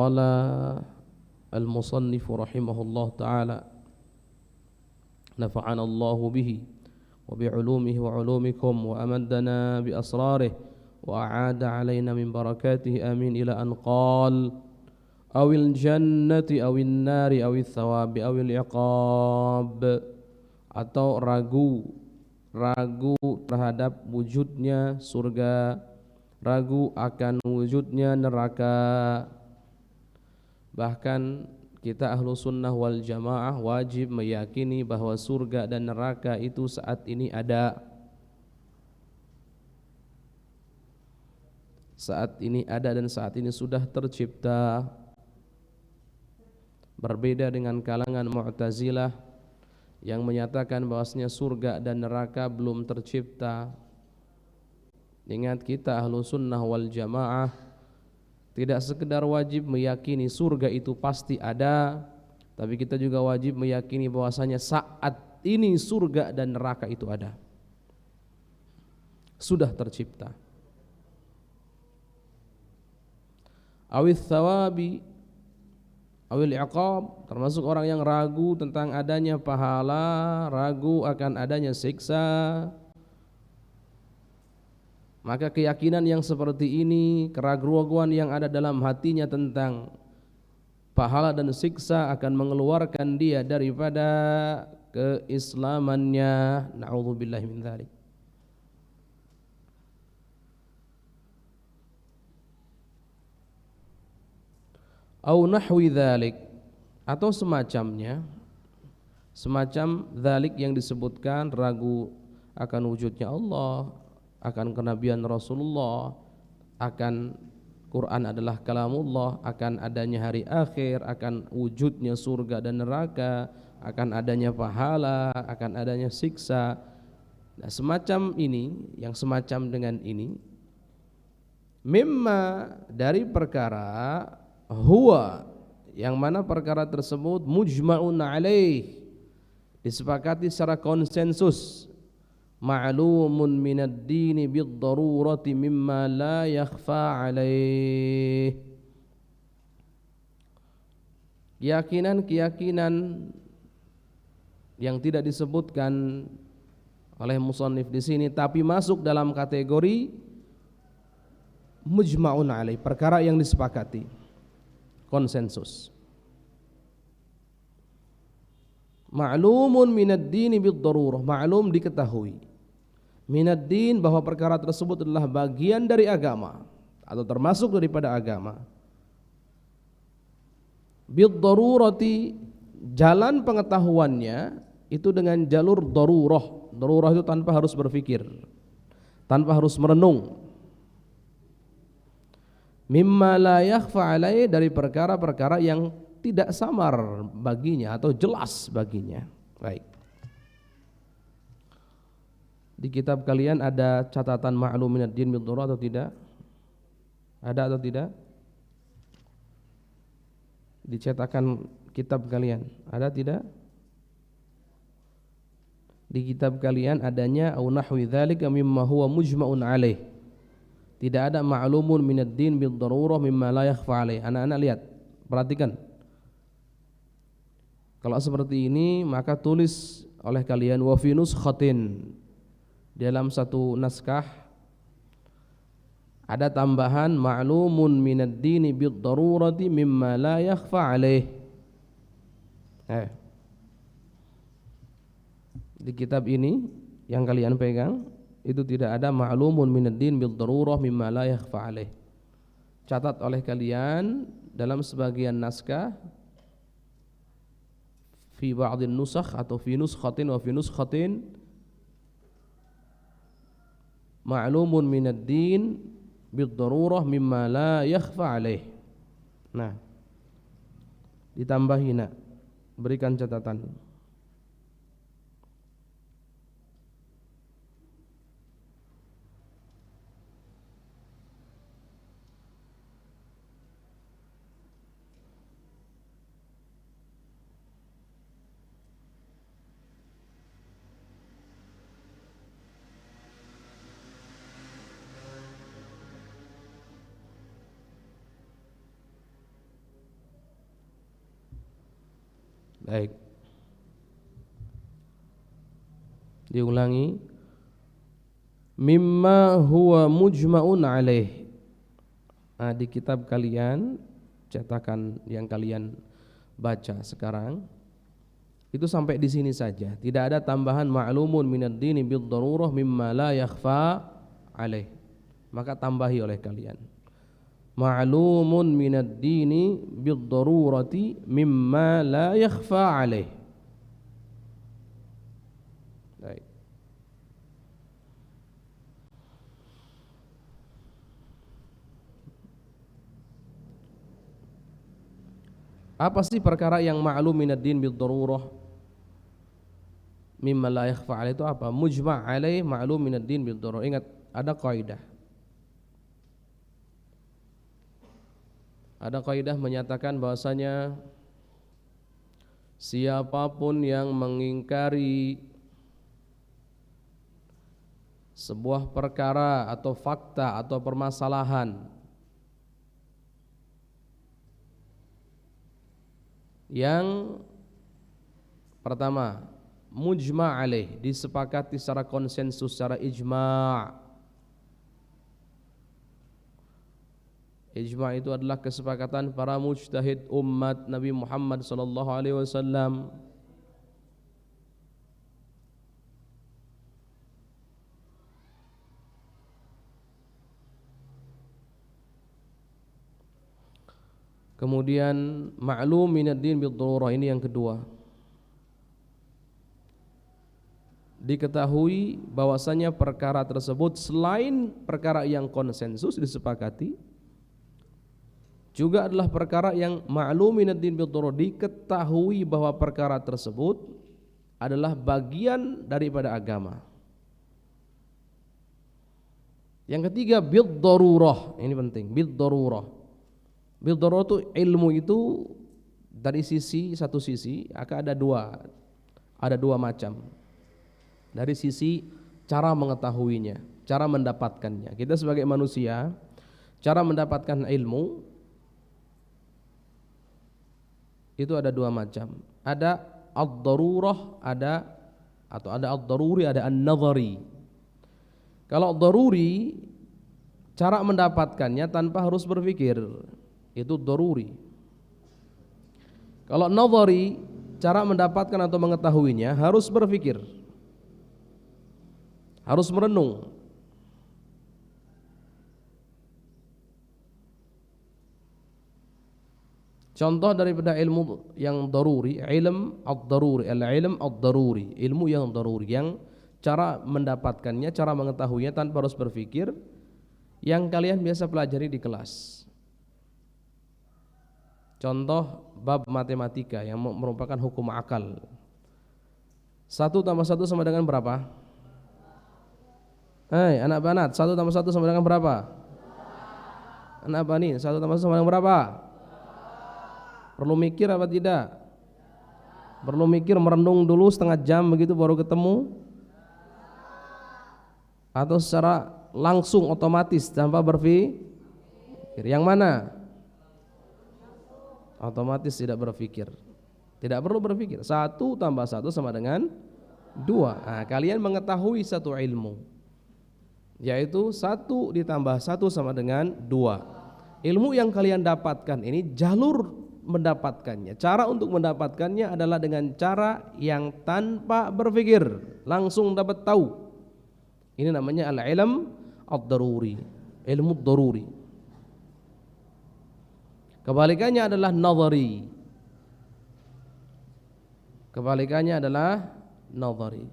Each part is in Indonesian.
Qala al-musannif rahimahullah ta'ala, nafa'ana Allahu bihi wa bi'ulumihi wa 'ulumikum wa amaddana bi asrarihi wa a'ada 'alaina min barakatihi amin ila an qala awil jannati awin nari awil thawabi awil iqab. Atau ragu terhadap wujudnya surga, ragu akan wujudnya neraka. Bahkan kita ahlu sunnah wal jamaah wajib meyakini bahwa surga dan neraka itu saat ini ada. Saat ini ada dan saat ini sudah tercipta. Berbeda dengan kalangan Mu'tazilah yang menyatakan bahwasanya surga dan neraka belum tercipta. Ingat, kita ahlu sunnah wal jamaah tidak sekedar wajib meyakini surga itu pasti ada, tapi kita juga wajib meyakini bahwasanya saat ini surga dan neraka itu ada, sudah tercipta. Awil thawabi awil iqab, termasuk orang yang ragu tentang adanya pahala, ragu akan adanya siksa. Maka keyakinan yang seperti ini, keraguan yang ada dalam hatinya tentang pahala dan siksa akan mengeluarkan dia daripada keislamannya. Na'udzubillahi min dzalik. Au nahwi dzalik, atau semacamnya, semacam dzalik yang disebutkan, ragu akan wujudnya Allah, akan kenabian Rasulullah, akan Quran adalah kalamullah, akan adanya hari akhir, akan wujudnya surga dan neraka, akan adanya pahala, akan adanya siksa. Nah, semacam ini, yang semacam dengan ini, mimma, dari perkara, huwa, yang mana perkara tersebut mujma'un alaih, disepakati secara konsensus, ma'lumun minad dini bid-darurati mimma la yakhfa alaih. Keyakinan yang tidak disebutkan oleh musannif di sini tapi masuk dalam kategori mujma'un alaih, perkara yang disepakati, konsensus. Ma'lumun minad dini bid-darurah, ma'lum, diketahui, minad din, bahwa perkara tersebut adalah bagian dari agama atau termasuk daripada agama. Bid-darurati, jalan pengetahuannya itu dengan jalur darurah. Darurah itu tanpa harus berpikir, tanpa harus merenung. Mimma la yakhfa alaihi, dari perkara-perkara yang tidak samar baginya atau jelas baginya. Baik. Di kitab kalian ada catatan ma'lum minad din bid-darurah atau tidak? Ada atau tidak? Dicetakan kitab kalian ada tidak? Di kitab kalian adanya au nahwi dzalika mimma huwa mujma'un alaih. Tidak ada ma'lumun minad din bid-darurah mimma la yakhfa alaih. Anak-anak lihat, perhatikan. Kalau seperti ini maka tulis oleh kalian wa fi nuskhatin, dalam satu naskah ada tambahan ma'lumun minad dini bid-darurati mimma la yakhfa alaih. Di kitab ini yang kalian pegang itu tidak ada ma'lumun minad din bid-darurah mimma la yakhfa alaih. Catat oleh kalian dalam sebagian naskah, fi ba'dhin nusakh atau fi nuskhatin wa fi nuskhatin ma'lumun minad din bid-darurah mimma la yakhfa alaih. Nah, ditambahi nak, berikan catatan. Baik. Diulangi. Mimma huwa mujma'un alaih. Nah, di kitab kalian, cetakan yang kalian baca sekarang, itu sampai di sini saja. Tidak ada tambahan ma'lumun minad dini bid darurah mimma la yakhfa alaih. Maka tambahi oleh kalian. Ma'lumun minad dini bid darurati mimma la yakhfa alaih. Baik. Apa sih perkara yang ma'lum minad din bid darurah mimma la yakhfa alaih itu apa? Mujma' alaih ma'lum minad din bid darurah. Ingat, ada kaidah. Ada kaidah menyatakan bahwasanya siapapun yang mengingkari sebuah perkara atau fakta atau permasalahan yang pertama mujma' alaih, disepakati secara konsensus, secara ijma'. Ijma' itu adalah kesepakatan para mujtahid umat Nabi Muhammad sallallahu alaihi wasallam. Kemudian ma'lum minad din bid darurah, ini yang kedua. Diketahui bahwasanya perkara tersebut selain perkara yang konsensus disepakati, juga adalah perkara yang ma'lum minad din bid darurah, diketahui bahwa perkara tersebut adalah bagian daripada agama. Yang ketiga bid darurah, ini penting, bid darurah. Bil darurah itu ilmu itu dari satu sisi akan ada dua macam. Dari sisi cara mengetahuinya, cara mendapatkannya. Kita sebagai manusia, cara mendapatkan ilmu itu ada dua macam. Ada ad-darurah, ada ad-daruri, ada an-nadhari. Kalau ad-daruri, cara mendapatkannya tanpa harus berpikir, itu daruri. Kalau nadhari, cara mendapatkan atau mengetahuinya harus berpikir, harus merenung. Contoh daripada ilmu yang daruri, ilm ad-daruri, al-ilm ad-daruri, ilmu yang daruri, yang cara mendapatkannya, cara mengetahuinya tanpa harus berpikir, yang kalian biasa pelajari di kelas. Contoh bab matematika yang merupakan hukum akal. 1 tambah 1 sama dengan berapa? Hai anak banat, 1 tambah 1 sama dengan berapa? Anak bani, 1 tambah 1 sama dengan berapa? Perlu mikir apa tidak? Perlu mikir, merenung dulu setengah jam begitu baru ketemu? Atau secara langsung otomatis tanpa berpikir? Yang mana? Otomatis tidak berpikir, tidak perlu berpikir. 1 tambah 1 sama dengan 2. Nah, kalian mengetahui satu ilmu, yaitu 1 ditambah 1 sama dengan 2. Ilmu yang kalian dapatkan ini, jalur mendapatkannya, cara untuk mendapatkannya adalah dengan cara yang tanpa berpikir, langsung dapat tahu. Ini namanya al-ilm ad-daruri, ilmu daruri. Kebalikannya adalah nadhari. Kebalikannya adalah nadhari.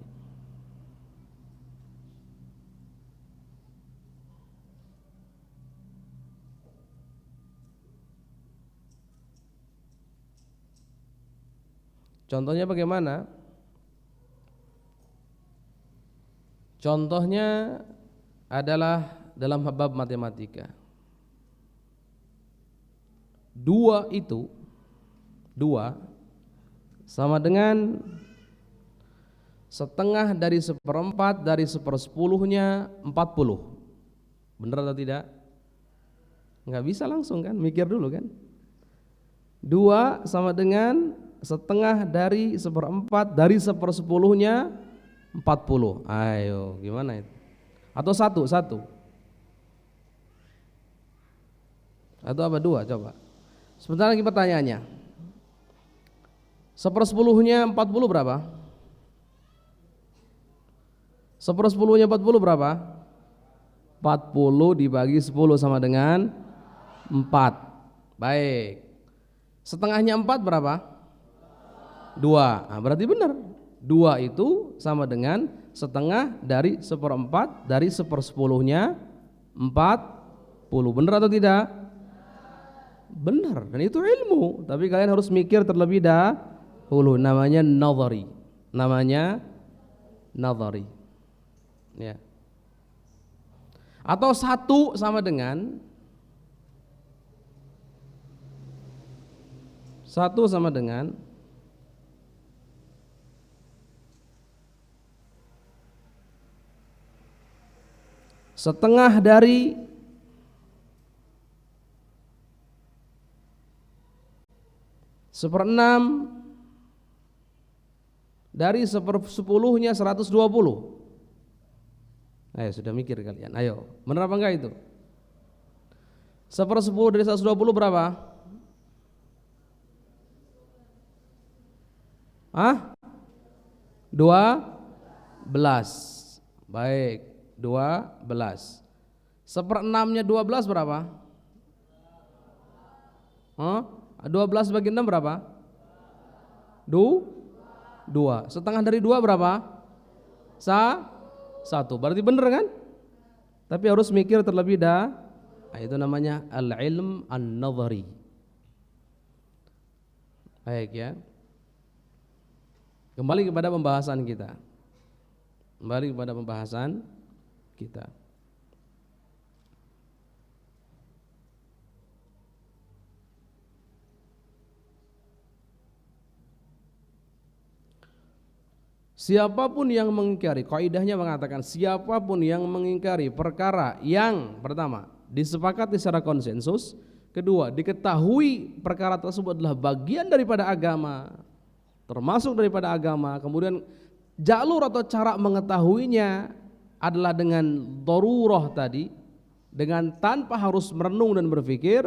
Contohnya bagaimana? Contohnya adalah dalam bab matematika. 2 itu 2 sama dengan setengah dari 1/4 dari 1/10-nya 40. Benar atau tidak? Enggak bisa langsung kan, mikir dulu kan. 2 sama dengan setengah dari 1/4 dari 1/10-nya 40. Ayo, gimana itu? Atau satu? Atau apa, dua? Coba. Sebentar lagi pertanyaannya. 1/10-nya 40 berapa? 1/10-nya 40 berapa? 40 dibagi 10 sama dengan 4. Baik. Setengahnya 4 berapa? 2. Nah, berarti benar. 2 itu sama dengan setengah dari 1/4 dari 1/10-nya 40. Benar atau tidak? Benar. Dan itu ilmu. Tapi kalian harus mikir terlebih dahulu. Namanya nazari. Ya. Atau 1 sama dengan 1 sama dengan setengah dari 1/6 dari 1/10-nya 120. Ayo, sudah mikir kalian. Ayo, benar apa enggak itu? 1/10 dari 120 berapa? Hah? 12. Baik, 12. 1/6-nya 12 berapa? 12 bagi 6 berapa? 2. Setengah dari 2 berapa? 1. Berarti benar kan? Tapi harus mikir terlebih dahulu. Nah, itu namanya al-ilm an-nazari. Baik ya. Kembali kepada pembahasan kita. Siapapun yang mengingkari, kaidahnya mengatakan siapapun yang mengingkari perkara yang pertama disepakati secara konsensus, kedua diketahui perkara tersebut adalah bagian daripada agama, termasuk daripada agama, kemudian jalur atau cara mengetahuinya adalah dengan darurah tadi, dengan tanpa harus merenung dan berpikir.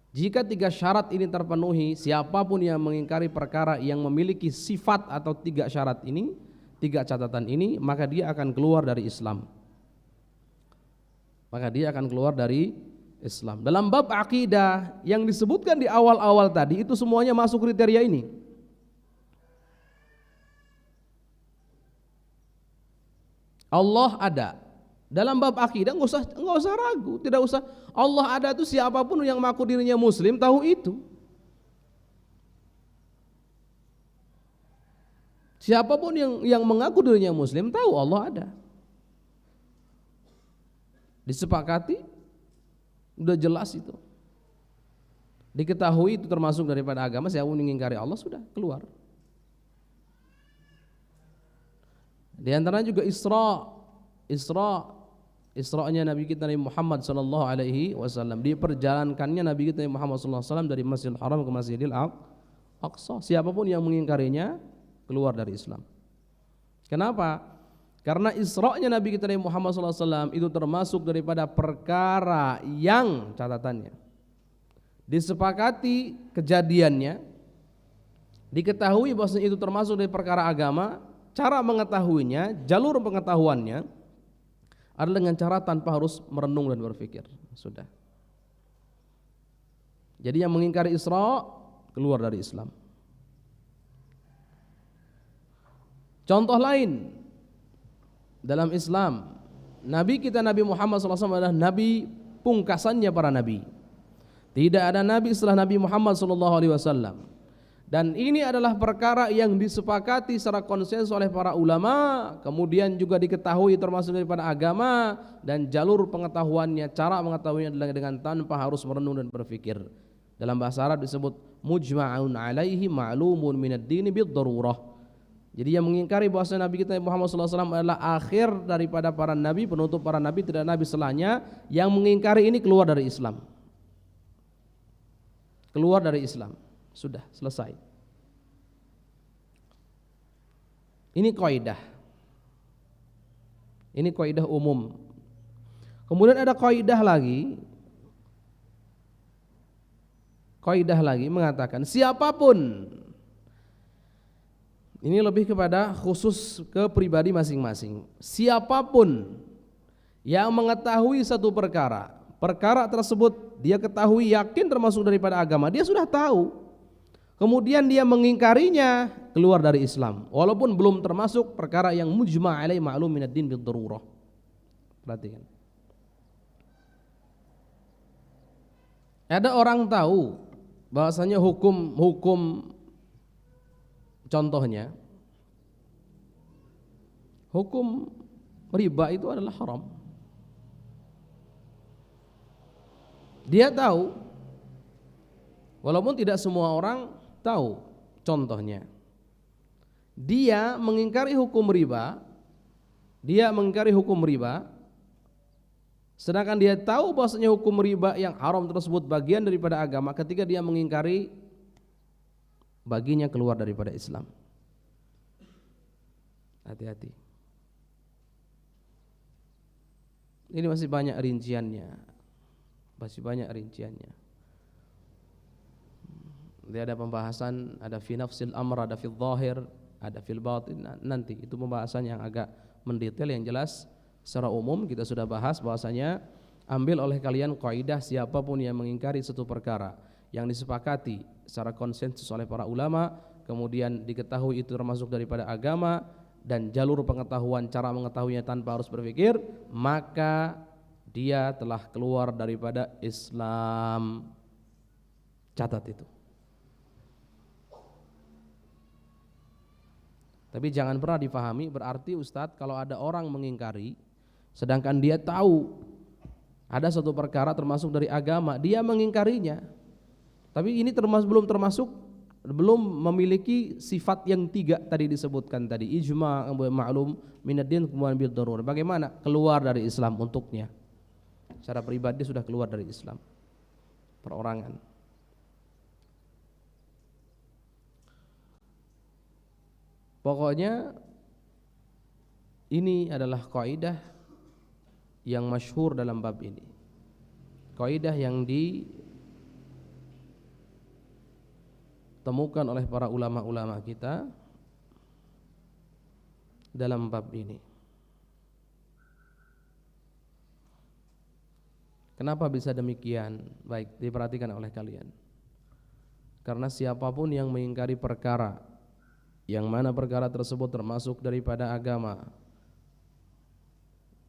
Jika 3 syarat ini terpenuhi, siapapun yang mengingkari perkara yang memiliki sifat atau 3 syarat ini, 3 catatan ini, maka dia akan keluar dari Islam. Dalam bab akidah yang disebutkan di awal-awal tadi itu semuanya masuk kriteria ini. Allah ada. Dalam bab akidah enggak usah ragu, tidak usah. Allah ada itu siapapun yang mengaku dirinya muslim tahu itu. Siapapun yang mengaku dirinya muslim tahu Allah ada. Disepakati, udah jelas itu. Diketahui itu termasuk daripada agama, siapa yang mengingkari Allah sudah keluar. Di antaranya juga Isra'nya Nabi kita Nabi Muhammad sallallahu alaihi wasallam, diperjalankannya Nabi kita Nabi Muhammad sallallahu alaihi wasallam dari Masjidil Haram ke Masjidil Aqsa. Siapapun yang mengingkarinya keluar dari Islam. Kenapa? Karena Isra'nya Nabi kita Nabi Muhammad sallallahu alaihi wasallam itu termasuk daripada perkara yang catatannya disepakati kejadiannya, diketahui bahwa itu termasuk dari perkara agama. Cara mengetahuinya, jalur pengetahuannya adalah dengan cara tanpa harus merenung dan berpikir. Sudah. Jadi yang mengingkari Isra keluar dari Islam. Contoh lain dalam Islam, Nabi kita Nabi Muhammad SAW adalah Nabi pungkasannya para Nabi. Tidak ada Nabi setelah Nabi Muhammad SAW. Dan ini adalah perkara yang disepakati secara konsensus oleh para ulama, kemudian juga diketahui termasuk daripada agama, dan jalur pengetahuannya, cara mengetahuinya adalah dengan tanpa harus merenung dan berpikir. Dalam bahasa Arab disebut mujma'un alaihi ma'lumun minad dini bid-darurah. Jadi yang mengingkari bahwa Nabi kita Muhammad SAW adalah akhir daripada para nabi, penutup para nabi, tidak nabi setelahnya, yang mengingkari ini keluar dari Islam. keluar dari Islam. Sudah selesai. Ini kaidah. Ini kaidah umum. Kemudian ada kaidah lagi mengatakan siapapun, ini lebih kepada khusus ke pribadi masing-masing. Siapapun yang mengetahui satu perkara tersebut dia ketahui yakin termasuk daripada agama, dia sudah tahu, kemudian dia mengingkarinya, keluar dari Islam, walaupun belum termasuk perkara yang mujma' alaihi ma'lum minad din bid darurah. Perhatikan. Ada orang tahu bahwasanya hukum contohnya hukum riba itu adalah haram. Dia tahu, walaupun tidak semua orang tahu. Contohnya, dia mengingkari hukum riba, sedangkan dia tahu bahwasanya hukum riba yang haram tersebut bagian daripada agama. Ketika dia mengingkari, baginya keluar daripada Islam. Hati-hati. Ini masih banyak rinciannya. Dia ada pembahasan, ada fi nafsil amr, ada fil zahir, ada fil batin. Nanti itu pembahasan yang agak mendetail. Yang jelas secara umum kita sudah bahas bahwasanya ambil oleh kalian kaidah siapapun yang mengingkari satu perkara yang disepakati secara konsensus oleh para ulama, kemudian diketahui itu termasuk daripada agama dan jalur pengetahuan, cara mengetahuinya tanpa harus berpikir, maka dia telah keluar daripada Islam. Catat itu. Tapi jangan pernah difahami berarti Ustadz kalau ada orang mengingkari sedangkan dia tahu ada suatu perkara termasuk dari agama, dia mengingkarinya, tapi ini belum memiliki sifat yang 3 tadi disebutkan tadi, ijma' ma'lum minad din kemudian bil darurah. Bagaimana keluar dari Islam untuknya? Secara pribadi sudah keluar dari Islam. Perorangan. Pokoknya ini adalah kaidah yang masyhur dalam bab ini. Kaidah yang ditemukan oleh para ulama-ulama kita dalam bab ini. Kenapa bisa demikian? Baik, diperhatikan oleh kalian. Karena siapapun yang mengingkari perkara yang mana perkara tersebut termasuk daripada agama,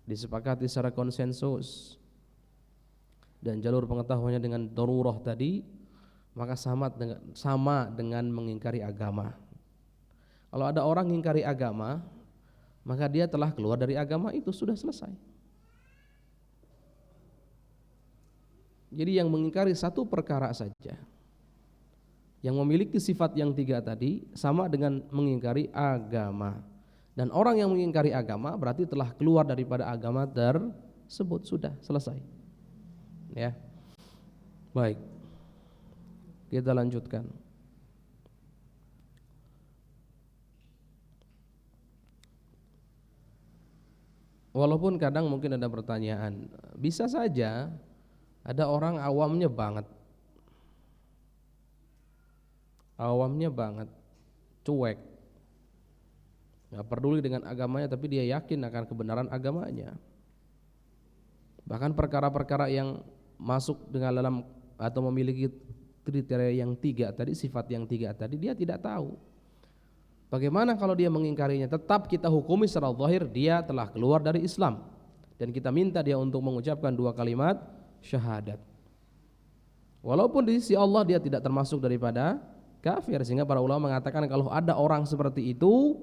disepakati secara konsensus dan jalur pengetahuannya dengan darurah tadi, maka sama dengan mengingkari agama. Kalau ada orang mengingkari agama, maka dia telah keluar dari agama, itu sudah selesai. Jadi yang mengingkari satu perkara saja yang memiliki sifat yang 3 tadi sama dengan mengingkari agama. Dan orang yang mengingkari agama berarti telah keluar daripada agama tersebut, sudah selesai. Ya. Baik. Kita lanjutkan. Walaupun kadang mungkin ada pertanyaan, bisa saja ada orang awamnya banget, cuek, nggak peduli dengan agamanya, tapi dia yakin akan kebenaran agamanya. Bahkan perkara-perkara yang masuk dengan dalam atau memiliki kriteria yang 3 tadi, sifat yang 3 tadi, dia tidak tahu. Bagaimana kalau dia mengingkarinya? Tetap kita hukumi secara zahir dia telah keluar dari Islam, dan kita minta dia untuk mengucapkan 2 kalimat syahadat. Walaupun di sisi Allah dia tidak termasuk daripada kafir, sehingga para ulama mengatakan kalau ada orang seperti itu,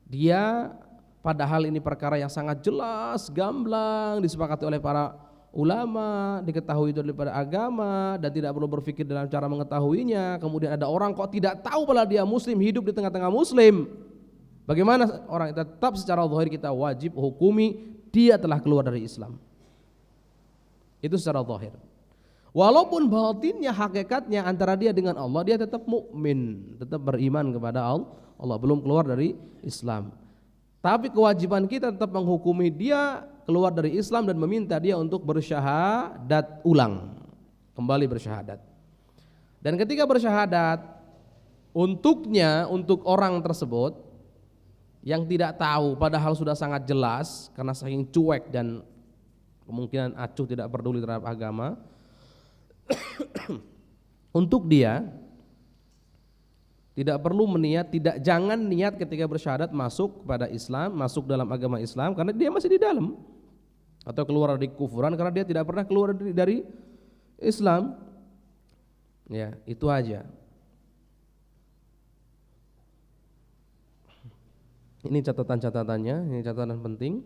dia padahal ini perkara yang sangat jelas, gamblang, disepakati oleh para ulama, diketahui itu daripada agama dan tidak perlu berpikir dalam cara mengetahuinya. Kemudian ada orang kok tidak tahu bahwa dia muslim, hidup di tengah-tengah muslim. Bagaimana orang itu? Tetap secara zahir kita wajib hukumi dia telah keluar dari Islam. Itu secara zahir. Walaupun batinnya, hakikatnya antara dia dengan Allah, dia tetap mukmin, tetap beriman kepada Allah, belum keluar dari Islam. Tapi kewajiban kita tetap menghukumi dia keluar dari Islam dan meminta dia untuk bersyahadat ulang, kembali bersyahadat. Dan ketika bersyahadat, untuk orang tersebut yang tidak tahu, padahal sudah sangat jelas karena saking cuek dan kemungkinan acuh tidak peduli terhadap agama, untuk dia tidak perlu meniat, jangan niat ketika bersyahadat masuk kepada Islam, masuk dalam agama Islam karena dia masih di dalam, atau keluar dari kufuran karena dia tidak pernah keluar dari Islam. Ya, itu aja. Ini catatan-catatannya, ini catatan penting.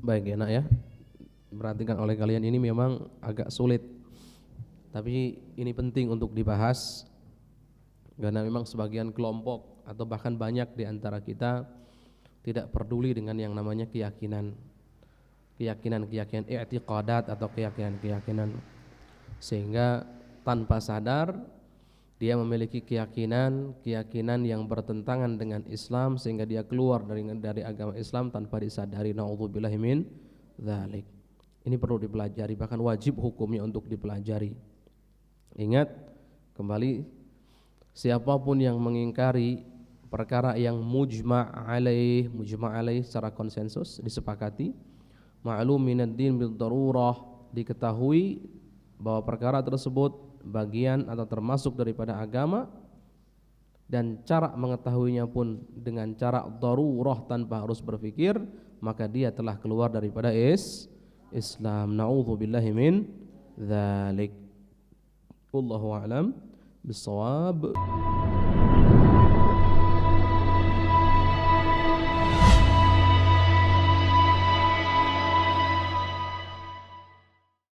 Baik ya nak ya, perhatikan oleh kalian, ini memang agak sulit, tapi ini penting untuk dibahas karena memang sebagian kelompok atau bahkan banyak di antara kita tidak peduli dengan yang namanya keyakinan i'tiqadat atau keyakinan, sehingga tanpa sadar dia memiliki keyakinan yang bertentangan dengan Islam sehingga dia keluar dari agama Islam tanpa disadari. Na'udzubillahi min dzalik. Ini perlu dipelajari, bahkan wajib hukumnya untuk dipelajari. Ingat kembali, siapapun yang mengingkari perkara yang mujma' alaih secara konsensus disepakati, ma'lum minad din bil darurah, diketahui bahwa perkara tersebut bagian atau termasuk daripada agama, dan cara mengetahuinya pun dengan cara darurah tanpa harus berpikir, maka dia telah keluar daripada Islam. Na'udzubillahi min dzalik. Wallahu a'lam bissawab.